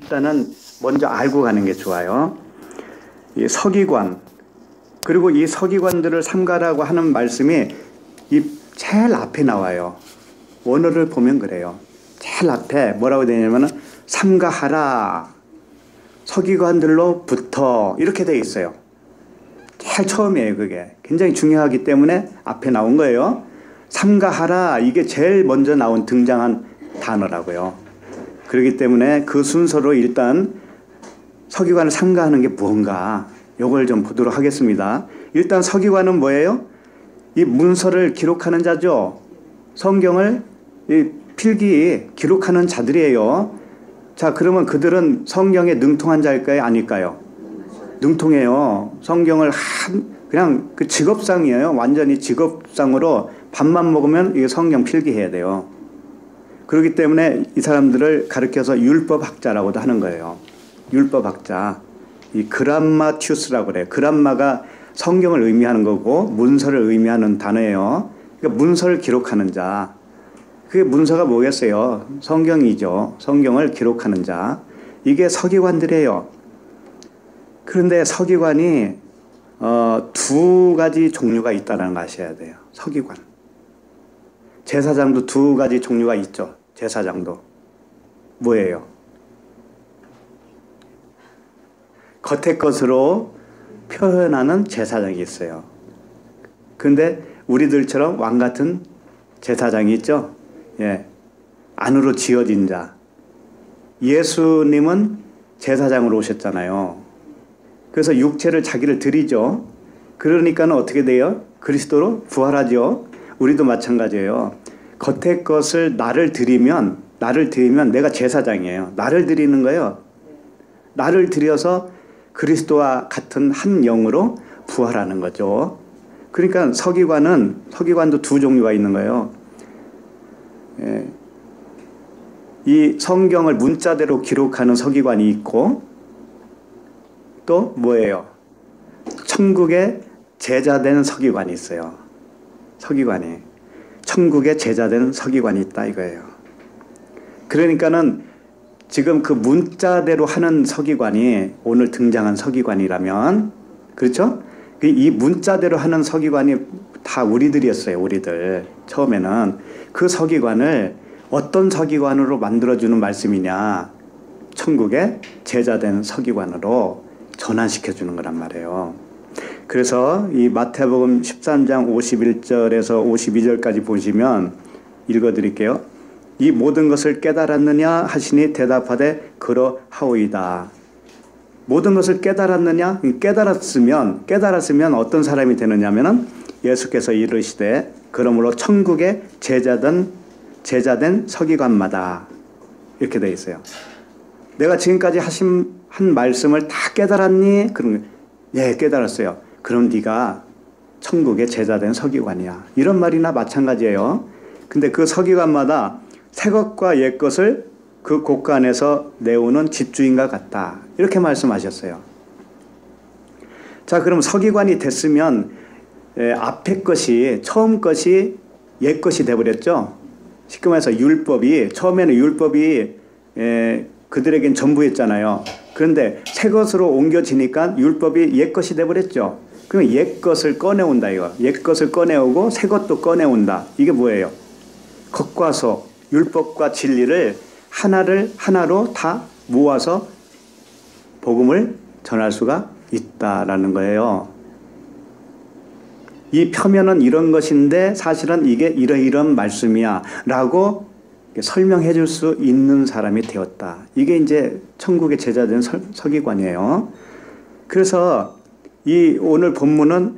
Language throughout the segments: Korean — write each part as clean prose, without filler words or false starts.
일단은 먼저 알고 가는 게 좋아요. 이 서기관, 그리고 이 서기관들을 삼가라고 하는 말씀이 이 제일 앞에 나와요. 원어를 보면 그래요. 제일 앞에 뭐라고 되냐면은 삼가하라, 서기관들로부터, 이렇게 돼 있어요. 제일 처음이에요. 그게 굉장히 중요하기 때문에 앞에 나온 거예요. 삼가하라, 이게 제일 먼저 등장한 단어라고요. 그렇기 때문에 그 순서로 일단 서기관을 삼가하는 게 무언가, 요걸 좀 보도록 하겠습니다. 일단 서기관은 뭐예요? 이 문서를 기록하는 자죠. 성경을 이 필기 기록하는 자들이에요. 자, 그러면 그들은 성경에 능통한 자일까요? 아닐까요? 능통해요. 성경을 그냥 그 직업상이에요. 완전히 직업상으로 밥만 먹으면 이 성경 필기해야 돼요. 그렇기 때문에 이 사람들을 가르쳐서 율법학자라고도 하는 거예요. 율법학자. 이 그람마티우스라고 그래요. 그람마가 성경을 의미하는 거고 문서를 의미하는 단어예요. 그러니까 문서를 기록하는 자. 그게 문서가 뭐겠어요? 성경이죠. 성경을 기록하는 자. 이게 서기관들이에요. 그런데 서기관이 두 가지 종류가 있다는 걸 아셔야 돼요. 서기관. 제사장도 두 가지 종류가 있죠. 제사장도. 뭐예요? 겉의 것으로 표현하는 제사장이 있어요. 근데 우리들처럼 왕 같은 제사장이 있죠. 예. 안으로 지어진 자. 예수님은 제사장으로 오셨잖아요. 그래서 육체를 자기를 드리죠. 그러니까는 어떻게 돼요? 그리스도로 부활하죠. 우리도 마찬가지예요. 겉의 것을 나를 드리면 내가 제사장이에요. 나를 드리는 거예요. 나를 드려서 그리스도와 같은 한 영으로 부활하는 거죠. 그러니까 서기관도 두 종류가 있는 거예요. 예. 이 성경을 문자대로 기록하는 서기관이 있고, 또 뭐예요? 천국의 제자된 서기관이 있어요. 서기관이. 천국의 제자된 서기관이 있다 이거예요. 그러니까는 지금 그 문자대로 하는 서기관이 오늘 등장한 서기관이라면, 그렇죠? 이 문자대로 하는 서기관이 다 우리들이었어요. 우리들. 처음에는 그 서기관을 어떤 서기관으로 만들어주는 말씀이냐? 천국의 제자된 서기관으로 전환시켜주는 거란 말이에요. 그래서 이 마태복음 13장 51절에서 52절까지 보시면 읽어드릴게요. 이 모든 것을 깨달았느냐 하시니 대답하되 그러하오이다. 모든 것을 깨달았느냐? 깨달았으면 어떤 사람이 되느냐면은 예수께서 이르시되 그러므로 천국의 제자된 서기관마다, 이렇게 되어 있어요. 내가 지금까지 한 말씀을 다 깨달았니? 그러면 예, 깨달았어요. 그럼 네가 천국의 제자된 서기관이야. 이런 말이나 마찬가지예요. 근데 그 서기관마다 새 것과 옛 것을 그 곳간에서 내오는 집주인과 같다. 이렇게 말씀하셨어요. 자, 그럼 서기관이 됐으면 앞에 것이, 처음 것이 옛 것이 돼버렸죠. 쉽게 말해서 처음에는 율법이 그들에겐 전부였잖아요. 그런데 새 것으로 옮겨지니까 율법이 옛 것이 돼버렸죠. 그러면 옛 것을 꺼내온다 이거. 옛 것을 꺼내오고 새 것도 꺼내온다. 이게 뭐예요? 겉과 속, 율법과 진리를 하나로 다 모아서 복음을 전할 수가 있다라는 거예요. 이 표면은 이런 것인데 사실은 이게 이러이런 말씀이야 라고 설명해 줄 수 있는 사람이 되었다. 이게 이제 천국의 제자된 서기관이에요. 그래서 이 오늘 본문은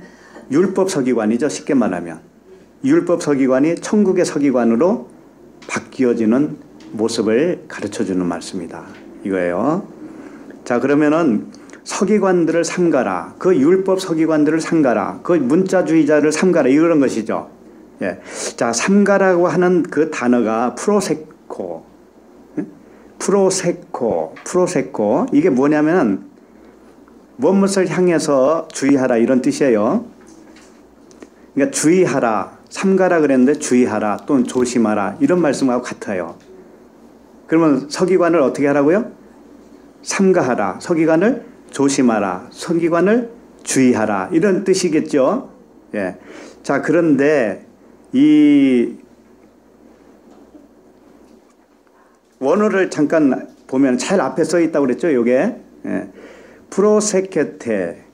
율법 서기관이죠. 쉽게 말하면. 율법 서기관이 천국의 서기관으로 바뀌어지는 모습을 가르쳐주는 말씀이다. 이거예요. 자, 그러면은 서기관들을 삼가라. 그 율법 서기관들을 삼가라. 그 문자주의자를 삼가라. 이런 것이죠. 예. 자, 삼가라고 하는 그 단어가 프로세코. 이게 뭐냐면 무엇을 향해서 주의하라 이런 뜻이에요. 그러니까 주의하라. 삼가라 그랬는데 주의하라 또는 조심하라 이런 말씀하고 같아요. 그러면 서기관을 어떻게 하라고요? 삼가하라. 서기관을 조심하라. 서기관을 주의하라. 이런 뜻이겠죠. 예. 자, 그런데 이 원어를 잠깐 보면 제일 앞에 써 있다고 그랬죠. 요게. 예. 프로세케테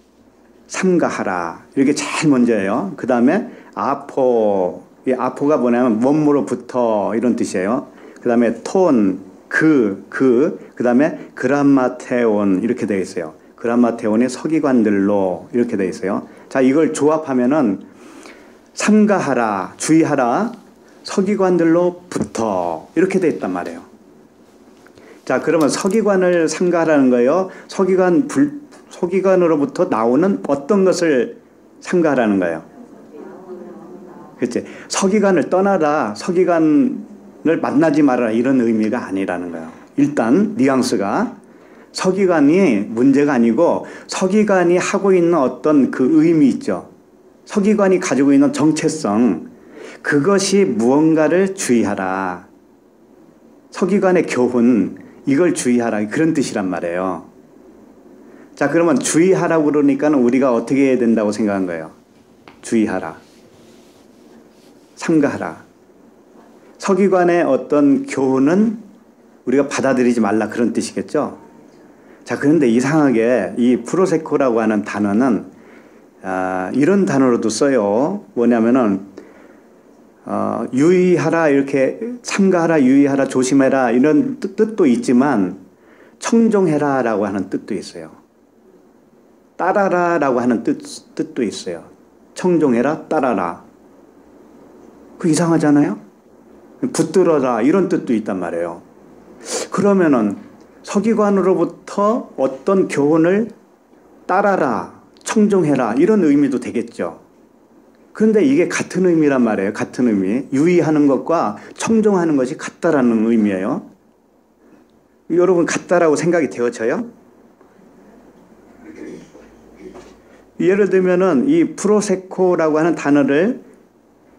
삼가하라. 이렇게 제일 먼저예요. 그 다음에 아포. 이 아포가 뭐냐면 원무로부터 이런 뜻이에요. 그 다음에 톤, 그 다음에 그람마테온 이렇게 되어 있어요. 그람마테온이 서기관들로 이렇게 되어 있어요. 자, 이걸 조합하면은 삼가하라, 주의하라, 서기관들로부터 이렇게 되어 있단 말이에요. 자, 그러면 서기관을 삼가하라는 거예요. 서기관으로부터 나오는 어떤 것을 삼가하라는 거예요. 그렇지? 서기관을 떠나라, 서기관을 만나지 말아라 이런 의미가 아니라는 거예요. 일단 뉘앙스가 서기관이 문제가 아니고 서기관이 하고 있는 어떤 그 의미 있죠. 서기관이 가지고 있는 정체성, 그것이 무언가를 주의하라. 서기관의 교훈, 이걸 주의하라. 그런 뜻이란 말이에요. 자, 그러면 주의하라고 그러니까 우리가 어떻게 해야 된다고 생각한 거예요? 주의하라. 삼가하라. 서기관의 어떤 교훈은 우리가 받아들이지 말라 그런 뜻이겠죠. 자, 그런데 이상하게 이 프로세코라고 하는 단어는 이런 단어로도 써요. 뭐냐면은 유의하라 이렇게 삼가하라, 유의하라, 조심해라 이런 뜻도 있지만 청종해라라고 하는 뜻도 있어요. 따라라라고 하는 뜻도 있어요. 청종해라, 따라라. 그 이상하잖아요? 붙들어라 이런 뜻도 있단 말이에요. 그러면은 서기관으로부터 어떤 교훈을 따라라, 청종해라 이런 의미도 되겠죠. 그런데 이게 같은 의미란 말이에요. 같은 의미. 유의하는 것과 청종하는 것이 같다라는 의미예요. 여러분 같다라고 생각이 되어져요? 예를 들면은 이 프로세코라고 하는 단어를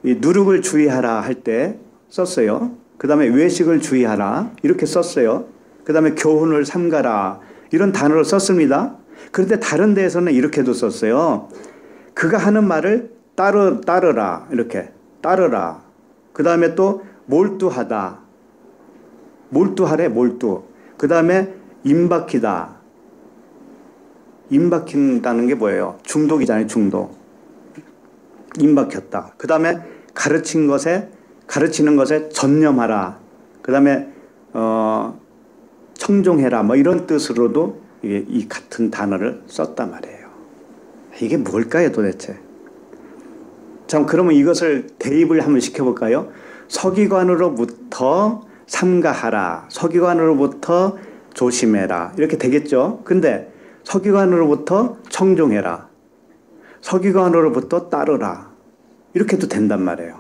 이 누룩을 주의하라 할 때 썼어요. 그 다음에 외식을 주의하라 이렇게 썼어요. 그 다음에 교훈을 삼가라 이런 단어를 썼습니다. 그런데 다른 데에서는 이렇게도 썼어요. 그가 하는 말을 따르라 이렇게 따르라. 그 다음에 또 몰두하다. 몰두하래 몰두. 그 다음에 임박히다. 임박힌다는 게 뭐예요? 중독이잖아요. 중독. 임박혔다. 그 다음에 가르치는 것에 전념하라. 그 다음에 청종해라. 뭐 이런 뜻으로도 이 같은 단어를 썼단 말이에요. 이게 뭘까요 도대체? 자, 그러면 이것을 대입을 한번 시켜볼까요? 서기관으로부터 삼가하라. 서기관으로부터 조심해라. 이렇게 되겠죠? 근데 서기관으로부터 청종해라. 서기관으로부터 따르라. 이렇게도 된단 말이에요.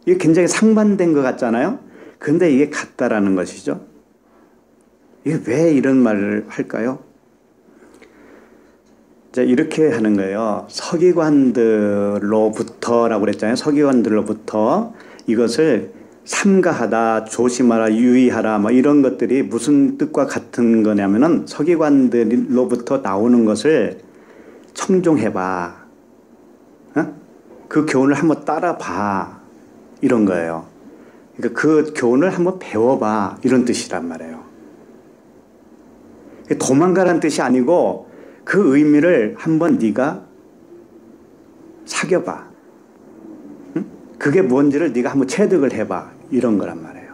이게 굉장히 상반된 것 같잖아요. 근데 이게 같다라는 것이죠. 이게 왜 이런 말을 할까요? 자, 이렇게 하는 거예요. 서기관들로부터라고 그랬잖아요. 서기관들로부터 이것을 삼가하다, 조심하라, 유의하라 뭐 이런 것들이 무슨 뜻과 같은 거냐면은 서기관들로부터 나오는 것을 청종해봐. 그 교훈을 한번 따라봐. 이런 거예요. 그러니까 그 교훈을 한번 배워봐. 이런 뜻이란 말이에요. 도망가라는 뜻이 아니고 그 의미를 한번 네가 사겨봐. 응? 그게 뭔지를 네가 한번 체득을 해봐. 이런 거란 말이에요.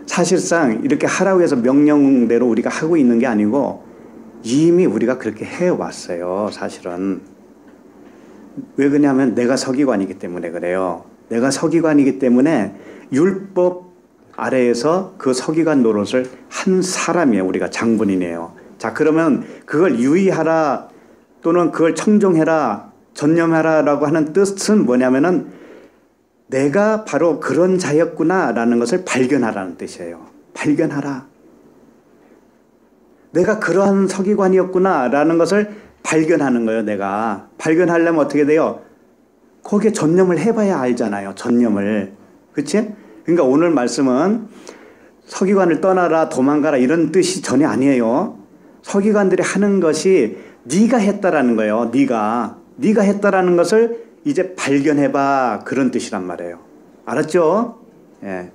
사실상 이렇게 하라고 해서 명령대로 우리가 하고 있는 게 아니고 이미 우리가 그렇게 해왔어요. 사실은. 왜 그러냐면 내가 서기관이기 때문에 그래요. 내가 서기관이기 때문에 율법 아래에서 그 서기관 노릇을 한 사람이에요. 우리가 장본인이에요. 자, 그러면 그걸 유의하라 또는 그걸 청종해라, 전념하라라고 하는 뜻은 뭐냐면은 내가 바로 그런 자였구나라는 것을 발견하라는 뜻이에요. 발견하라. 내가 그러한 서기관이었구나라는 것을 발견하는 거예요. 내가 발견하려면 어떻게 돼요? 거기에 전념을 해봐야 알잖아요. 전념을. 그렇지? 그러니까 오늘 말씀은 서기관을 떠나라, 도망가라 이런 뜻이 전혀 아니에요. 서기관들이 하는 것이 네가 했다라는 거예요. 네가 했다라는 것을 이제 발견해봐, 그런 뜻이란 말이에요. 알았죠? 예.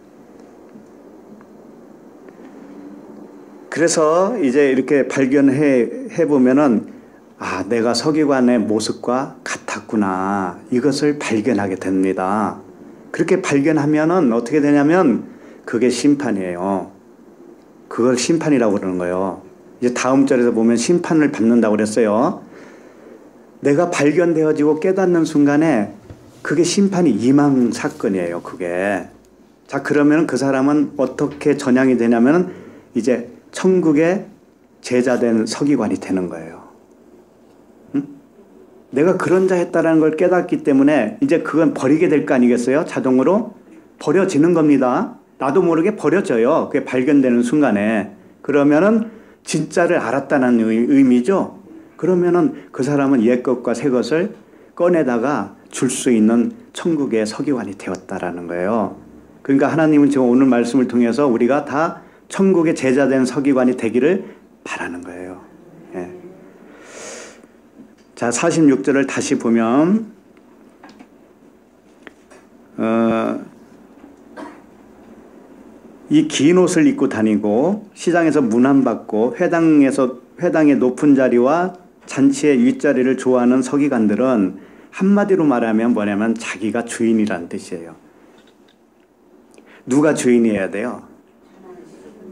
그래서 이제 이렇게 발견해 보면은 아, 내가 서기관의 모습과 같았구나, 이것을 발견하게 됩니다. 그렇게 발견하면은 어떻게 되냐면 그게 심판이에요. 그걸 심판이라고 그러는 거예요. 이제 다음 절에서 보면 심판을 받는다고 그랬어요. 내가 발견되어지고 깨닫는 순간에 그게 심판이 임한 사건이에요. 그게. 자, 그러면 그 사람은 어떻게 전향이 되냐면 이제 천국의 제자된 서기관이 되는 거예요. 응? 내가 그런 자 했다라는 걸 깨닫기 때문에 이제 그건 버리게 될 거 아니겠어요? 자동으로 버려지는 겁니다. 나도 모르게 버려져요. 그게 발견되는 순간에. 그러면은 진짜를 알았다는 의미죠. 그러면은 그 사람은 옛 것과 새 것을 꺼내다가 줄 수 있는 천국의 서기관이 되었다라는 거예요. 그러니까 하나님은 지금 오늘 말씀을 통해서 우리가 다 천국의 제자된 서기관이 되기를 바라는 거예요. 예. 자, 46절을 다시 보면 이 긴 옷을 입고 다니고 시장에서 문안받고 회당의 높은 자리와 잔치의 윗자리를 좋아하는 서기관들은 한마디로 말하면 뭐냐면 자기가 주인이란 뜻이에요. 누가 주인이어야 돼요?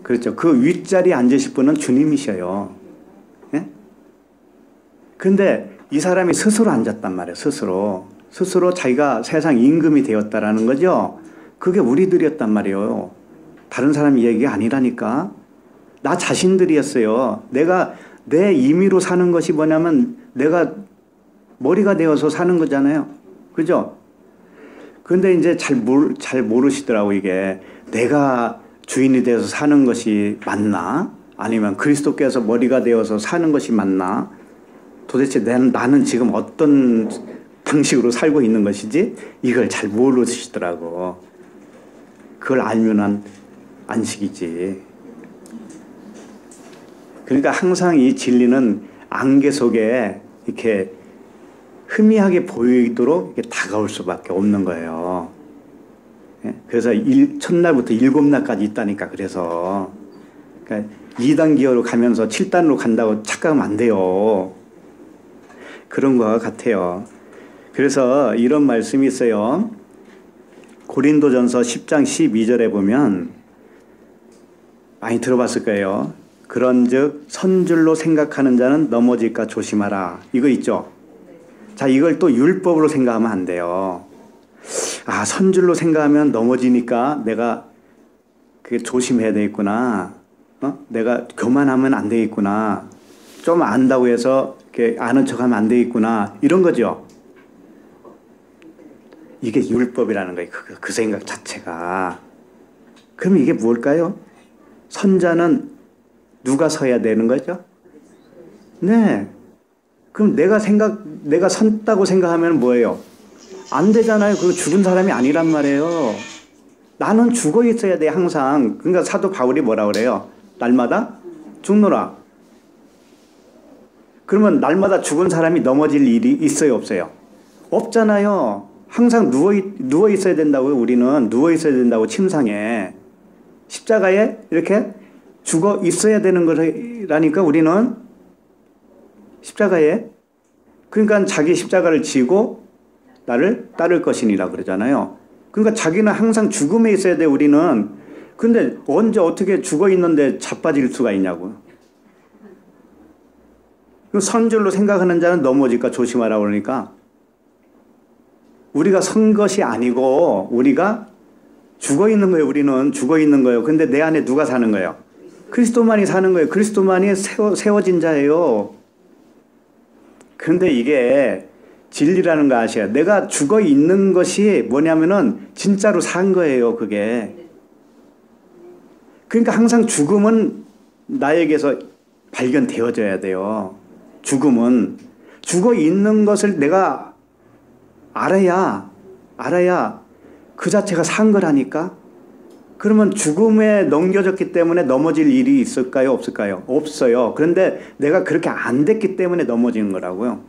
그렇죠. 그 윗자리에 앉으실 분은 주님이셔요. 예? 근데 이 사람이 스스로 앉았단 말이에요. 스스로 자기가 세상 임금이 되었다라는 거죠. 그게 우리들이었단 말이에요. 다른 사람 얘기가 아니라니까. 나 자신들이었어요. 내가 내 임의로 사는 것이 뭐냐면 내가 머리가 되어서 사는 거잖아요. 그죠? 근데 이제 잘 모르시더라고, 이게. 내가 주인이 되어서 사는 것이 맞나? 아니면 그리스도께서 머리가 되어서 사는 것이 맞나? 도대체 나는 지금 어떤 방식으로 살고 있는 것이지? 이걸 잘 모르시더라고. 그걸 알면은 안식이지. 그러니까 항상 이 진리는 안개 속에 이렇게 희미하게 보이도록 이렇게 다가올 수밖에 없는 거예요. 그래서 첫날부터 7날까지 있다니까. 그래서 그러니까 2단 기어로 가면서 7단으로 간다고 착각하면 안 돼요. 그런 것 같아요. 그래서 이런 말씀이 있어요. 고린도전서 10장 12절에 보면 많이 들어봤을 거예요. 그런즉 선줄로 생각하는 자는 넘어질까 조심하라. 이거 있죠. 자, 이걸 또 율법으로 생각하면 안 돼요. 아, 선줄로 생각하면 넘어지니까 내가 그게 조심해야 되겠구나. 내가 교만하면 안 되겠구나. 좀 안다고 해서 이렇게 아는 척하면 안 되겠구나. 이런 거죠. 이게 율법이라는 거예요. 그 생각 자체가. 그럼 이게 뭘까요? 선자는 누가 서야 되는 거죠? 네. 그럼 내가 선다고 생각하면 뭐예요? 안 되잖아요. 그거 죽은 사람이 아니란 말이에요. 나는 죽어 있어야 돼, 항상. 그러니까 사도 바울이 뭐라 그래요? 날마다 죽노라. 그러면 날마다 죽은 사람이 넘어질 일이 있어요, 없어요? 없잖아요. 항상 누워 있어야 된다고요. 우리는 누워 있어야 된다고, 침상에. 십자가에 이렇게 죽어 있어야 되는 거라니까, 우리는. 십자가에. 그러니까 자기 십자가를 지고 나를 따를 것이니라 그러잖아요. 그러니까 자기는 항상 죽음에 있어야 돼, 우리는. 근데 언제 어떻게 죽어 있는데 자빠질 수가 있냐고. 선줄로 생각하는 자는 넘어질까 조심하라고 그러니까 우리가 선 것이 아니고 우리가 죽어 있는 거예요. 우리는 죽어 있는 거예요. 근데 내 안에 누가 사는 거예요? 그리스도만이 사는 거예요. 그리스도만이 세워진 자예요. 그런데 이게 진리라는 거 아셔야. 내가 죽어 있는 것이 뭐냐면은 진짜로 산 거예요. 그게. 그러니까 항상 죽음은 나에게서 발견되어져야 돼요. 죽음은. 죽어 있는 것을 내가 알아야 그 자체가 산 거라니까. 그러면 죽음에 넘겨졌기 때문에 넘어질 일이 있을까요? 없을까요? 없어요. 그런데 내가 그렇게 안 됐기 때문에 넘어지는 거라고요.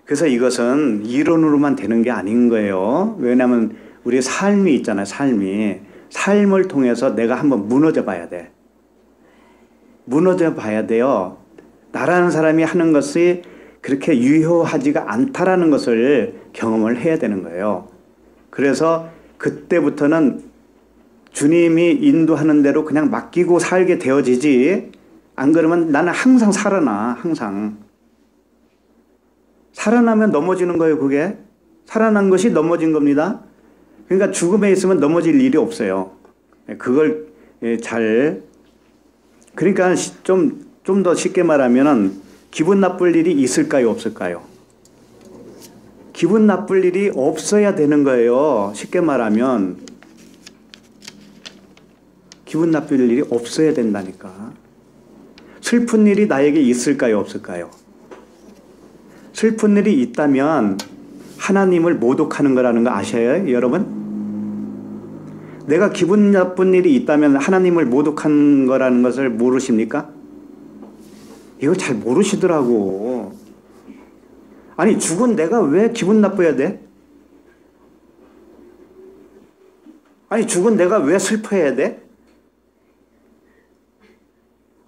그래서 이것은 이론으로만 되는 게 아닌 거예요. 왜냐하면 우리 삶이 있잖아요. 삶을 통해서 내가 한번 무너져 봐야 돼. 무너져 봐야 돼요. 나라는 사람이 하는 것이 그렇게 유효하지가 않다라는 것을 경험을 해야 되는 거예요. 그래서 그때부터는 주님이 인도하는 대로 그냥 맡기고 살게 되어지지, 안 그러면 나는 항상 살아나. 항상 살아나면 넘어지는 거예요. 그게 살아난 것이 넘어진 겁니다. 그러니까 죽음에 있으면 넘어질 일이 없어요. 그걸 잘, 그러니까 좀 더 쉽게 말하면은 기분 나쁠 일이 있을까요? 없을까요? 기분 나쁠 일이 없어야 되는 거예요. 쉽게 말하면 기분 나쁠 일이 없어야 된다니까. 슬픈 일이 나에게 있을까요? 없을까요? 슬픈 일이 있다면 하나님을 모독하는 거라는 거 아셔요, 여러분? 내가 기분 나쁜 일이 있다면 하나님을 모독한 거라는 것을 모르십니까? 이거 잘 모르시더라고. 아니, 죽은 내가 왜 기분 나빠야 돼? 아니, 죽은 내가 왜 슬퍼해야 돼?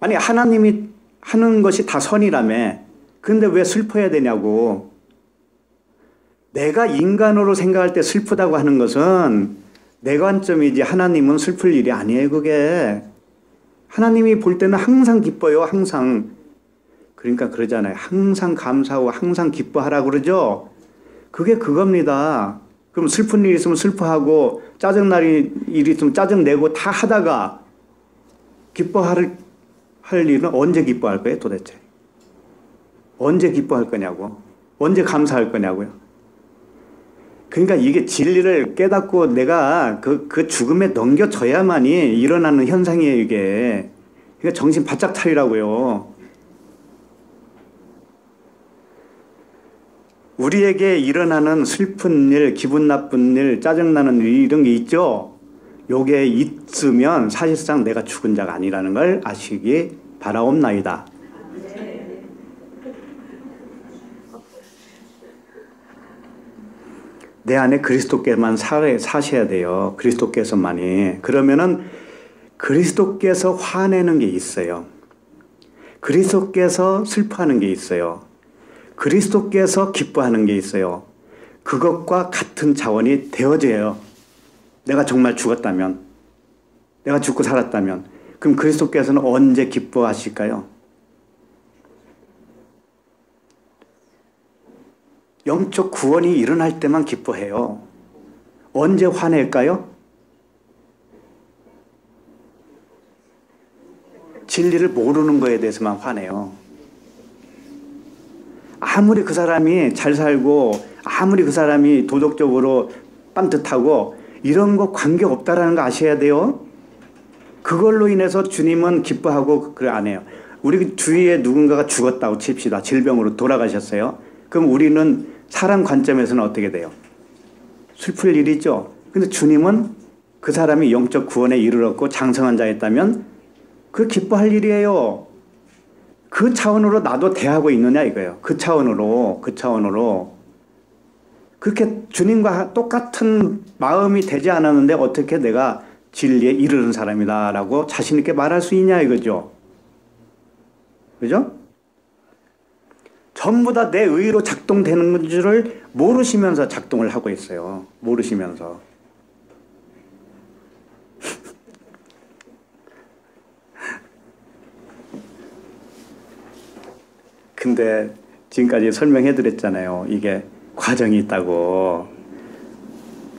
아니, 하나님이 하는 것이 다 선이라며. 근데 왜 슬퍼해야 되냐고. 내가 인간으로 생각할 때 슬프다고 하는 것은 내 관점이지, 하나님은 슬플 일이 아니에요, 그게. 하나님이 볼 때는 항상 기뻐요, 항상. 그러니까 그러잖아요. 항상 감사하고 항상 기뻐하라고 그러죠. 그게 그겁니다. 그럼 슬픈 일 있으면 슬퍼하고 짜증날 일 있으면 짜증내고 다 하다가 기뻐할 일은 언제 기뻐할 거예요, 도대체? 언제 기뻐할 거냐고. 언제 감사할 거냐고요. 그러니까 이게 진리를 깨닫고 내가 그 죽음에 넘겨져야만이 일어나는 현상이에요, 이게. 그러니까 정신 바짝 차리라고요. 우리에게 일어나는 슬픈 일, 기분 나쁜 일, 짜증나는 일, 이런 게 있죠? 요게 있으면 사실상 내가 죽은 자가 아니라는 걸 아시기 바라옵나이다. 내 안에 그리스도께만 사셔야 돼요. 그리스도께서만이. 그러면은 그리스도께서 화내는 게 있어요. 그리스도께서 슬퍼하는 게 있어요. 그리스도께서 기뻐하는 게 있어요. 그것과 같은 차원이 되어져요. 내가 정말 죽었다면, 내가 죽고 살았다면, 그럼 그리스도께서는 언제 기뻐하실까요? 영적 구원이 일어날 때만 기뻐해요. 언제 화낼까요? 진리를 모르는 거에 대해서만 화내요. 아무리 그 사람이 잘 살고 아무리 그 사람이 도덕적으로 빤듯하고 이런 거 관계없다라는 거 아셔야 돼요. 그걸로 인해서 주님은 기뻐하고 그래 안 해요. 우리 주위에 누군가가 죽었다고 칩시다. 질병으로 돌아가셨어요. 그럼 우리는 사람 관점에서는 어떻게 돼요? 슬플 일이죠. 근데 주님은 그 사람이 영적 구원에 이르렀고 장성한 자였다면 그 기뻐할 일이에요. 그 차원으로 나도 대하고 있느냐 이거예요. 그 차원으로. 그렇게 주님과 똑같은 마음이 되지 않았는데 어떻게 내가 진리에 이르는 사람이다라고 자신 있게 말할 수 있냐 이거죠. 그죠? 전부 다 내 의로 작동되는 줄을 모르시면서 작동을 하고 있어요. 모르시면서. 근데 지금까지 설명해 드렸잖아요. 이게 과정이 있다고.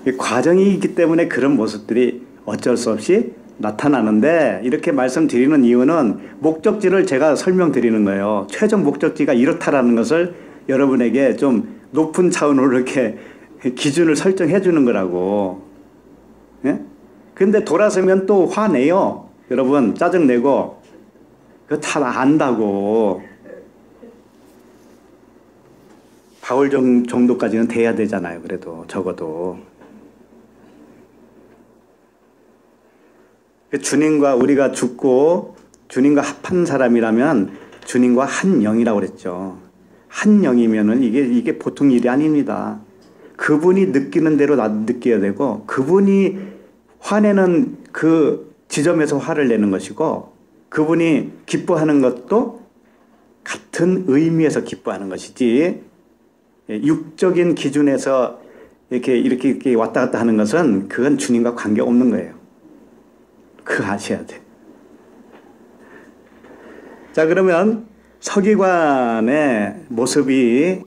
이 과정이 있기 때문에 그런 모습들이 어쩔 수 없이 나타나는데, 이렇게 말씀드리는 이유는 목적지를 제가 설명드리는 거예요. 최종 목적지가 이렇다라는 것을 여러분에게 좀 높은 차원으로 이렇게 기준을 설정해 주는 거라고. 예? 근데 돌아서면 또 화내요. 여러분 짜증내고. 그거 다 안다고. 바울 정도까지는 돼야 되잖아요. 그래도 적어도. 주님과 우리가 죽고 주님과 합한 사람이라면 주님과 한 영이라고 그랬죠. 한 영이면은 이게 보통 일이 아닙니다. 그분이 느끼는 대로 나도 느껴야 되고, 그분이 화내는 그 지점에서 화를 내는 것이고, 그분이 기뻐하는 것도 같은 의미에서 기뻐하는 것이지, 육적인 기준에서 이렇게 왔다 갔다 하는 것은 그건 주님과 관계 없는 거예요. 그거 아셔야 돼. 자, 그러면 서기관의 모습이